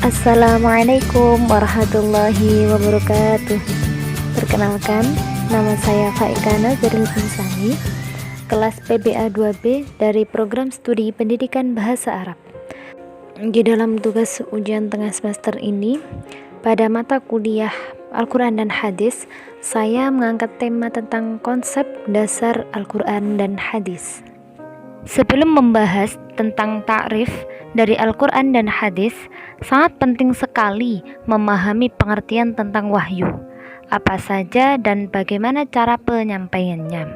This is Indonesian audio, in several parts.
Assalamualaikum warahmatullahi wabarakatuh. Perkenalkan, nama saya Faikana Zaril Insani, kelas PBA 2B dari program studi pendidikan bahasa Arab. Di dalam tugas ujian tengah semester ini, pada mata kuliah Al-Quran dan Hadis, saya mengangkat tema tentang konsep dasar Al-Quran dan Hadis. Sebelum membahas tentang takrif dari Al-Quran dan Hadis, sangat penting sekali memahami pengertian tentang wahyu, apa saja dan bagaimana cara penyampaiannya.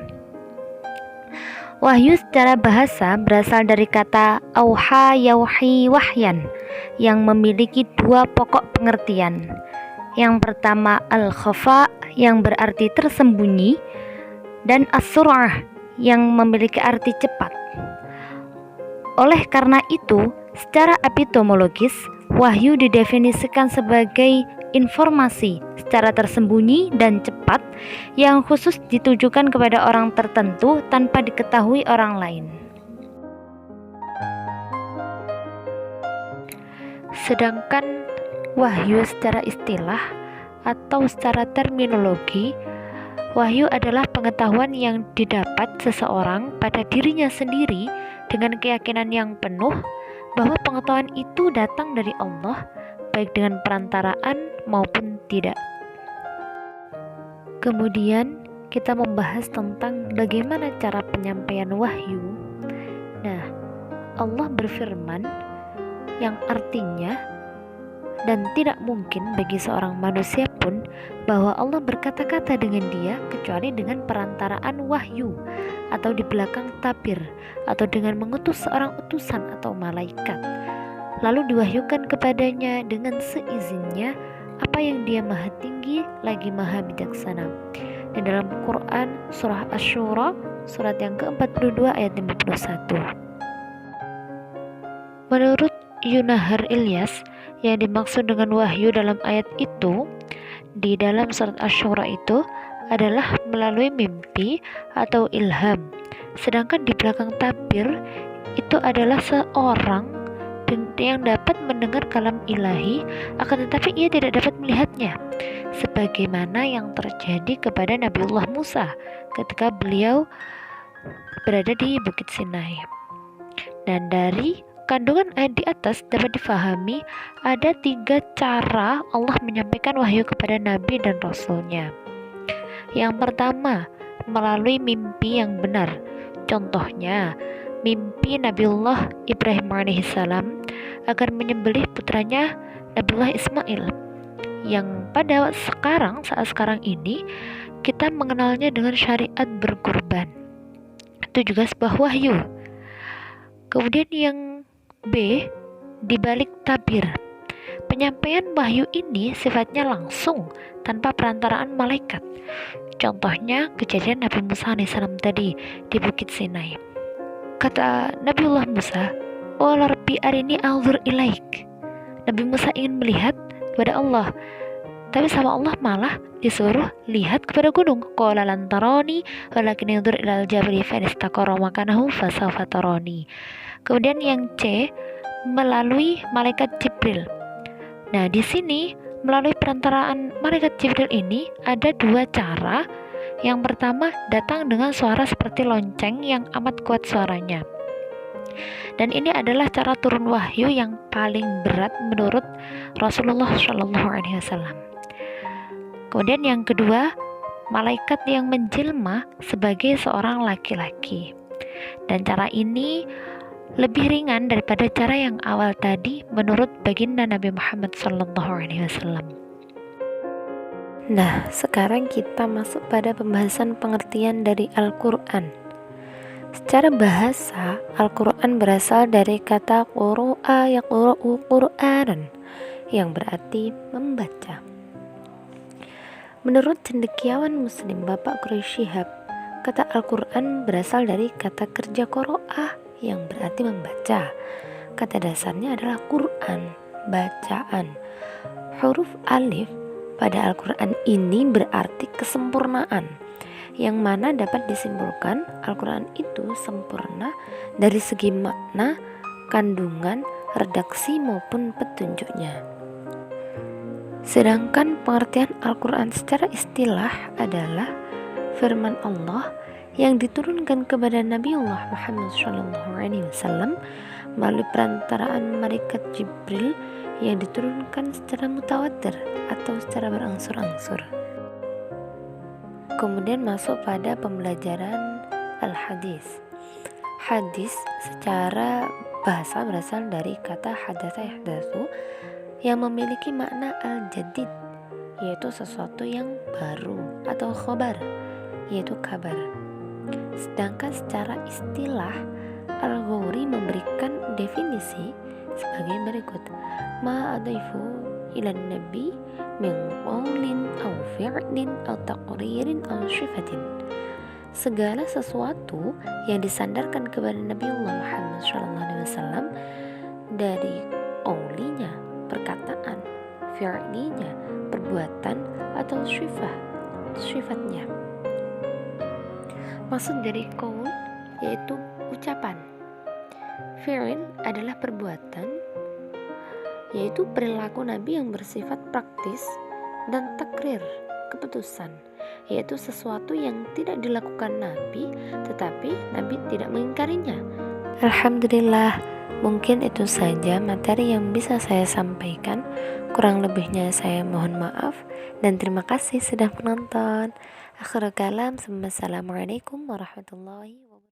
Wahyu secara bahasa berasal dari kata auha yauhi wahyan yang memiliki dua pokok pengertian. Yang pertama al-khafa yang berarti tersembunyi, dan as-sur'ah yang memiliki arti cepat. Oleh karena itu, secara epistemologis, wahyu didefinisikan sebagai informasi secara tersembunyi dan cepat yang khusus ditujukan kepada orang tertentu tanpa diketahui orang lain. Sedangkan wahyu secara istilah atau secara terminologi, wahyu adalah pengetahuan yang didapat seseorang pada dirinya sendiri dengan keyakinan yang penuh bahwa pengetahuan itu datang dari Allah, baik dengan perantaraan maupun tidak. Kemudian kita membahas tentang bagaimana cara penyampaian wahyu. Nah, Allah berfirman yang artinya, dan tidak mungkin bagi seorang manusia pun bahwa Allah berkata-kata dengan dia kecuali dengan perantaraan wahyu atau di belakang tabir atau dengan mengutus seorang utusan atau malaikat, lalu diwahyukan kepadanya dengan seizinnya apa yang dia maha tinggi lagi maha bijaksana. Dan dalam Quran surah Asy-Syura surat yang ke-42 ayat 51. Menurut Yunahar Ilyas, yang dimaksud dengan wahyu dalam ayat itu di dalam surat Asy-Syura itu adalah melalui mimpi atau ilham. Sedangkan di belakang tabir itu adalah seorang yang dapat mendengar kalam ilahi, akan tetapi ia tidak dapat melihatnya, sebagaimana yang terjadi kepada Nabiullah Musa ketika beliau berada di Bukit Sinai. Dan dari kandungan ayat di atas dapat difahami ada 3 cara Allah menyampaikan wahyu kepada Nabi dan Rasulnya. Yang pertama, melalui mimpi yang benar. Contohnya, mimpi Nabiullah Ibrahim alaihissalam agar menyembelih putranya Nabiullah Ismail, yang pada saat sekarang ini kita mengenalnya dengan syariat berkurban. Itu juga sebuah wahyu. Kemudian yang B, dibalik tabir. Penyampaian wahyu ini sifatnya langsung tanpa perantaraan malaikat. Contohnya kejadian Nabi Musa alaihissalam tadi di Bukit Sinai. Kata Nabiullah Musa, "Wala rabbi arini anzur ilaik." Nabi Musa ingin melihat kepada Allah, tapi sama Allah malah disuruh lihat kepada gunung. Qala lan tarani walakin anzur ilal jabali fa in istaqarra makanahu fasawfa tarani. Kemudian yang C, melalui malaikat Jibril. Nah, di sini melalui perantaraan malaikat Jibril ini ada 2 cara. Yang pertama, datang dengan suara seperti lonceng yang amat kuat suaranya. Dan ini adalah cara turun wahyu yang paling berat menurut Rasulullah SAW. Kemudian yang kedua, malaikat yang menjelma sebagai seorang laki-laki. Dan cara ini lebih ringan daripada cara yang awal tadi menurut baginda Nabi Muhammad SAW. Nah, sekarang kita masuk pada pembahasan pengertian dari Al-Quran. Secara bahasa, Al-Quran berasal dari kata qura'a yaqra'u qur'anan, yang berarti membaca. Menurut cendekiawan Muslim Bapak Quraisy Shihab, kata Al-Quran berasal dari kata kerja qura'ah yang berarti membaca. Kata dasarnya adalah Quran, bacaan. Huruf alif pada Al-Quran ini berarti kesempurnaan, yang mana dapat disimpulkan Al-Quran itu sempurna dari segi makna, kandungan, redaksi maupun petunjuknya. Sedangkan pengertian Al-Quran secara istilah adalah firman Allah yang diturunkan kepada Nabiullah Muhammad SAW melalui perantaraan malaikat Jibril yang diturunkan secara mutawatir atau secara berangsur-angsur. Kemudian masuk pada pembelajaran al-hadis. Hadis secara bahasa berasal dari kata hadatsa yahdatsu yang memiliki makna al-jadid, yaitu sesuatu yang baru, atau khobar, yaitu kabar. Sedangkan secara istilah, Al-Ghawri memberikan definisi sebagai berikut: ma adaifu ilan nabi min qawlin aw fi'lin aw taqririn aw syifatin. Segala sesuatu yang disandarkan kepada Nabiullah Muhammad SAW dari qawlinya, perkataan, fi'linya, perbuatan, atau syifatnya. Maksud dari qaul yaitu ucapan. Fi'il adalah perbuatan, yaitu perilaku Nabi yang bersifat praktis, dan takrir, keputusan, yaitu sesuatu yang tidak dilakukan Nabi tetapi Nabi tidak mengingkarinya. Alhamdulillah, mungkin itu saja materi yang bisa saya sampaikan. Kurang lebihnya saya mohon maaf dan terima kasih sudah menonton. Akhirul kalam, assalamualaikum warahmatullahi wabarakatuh.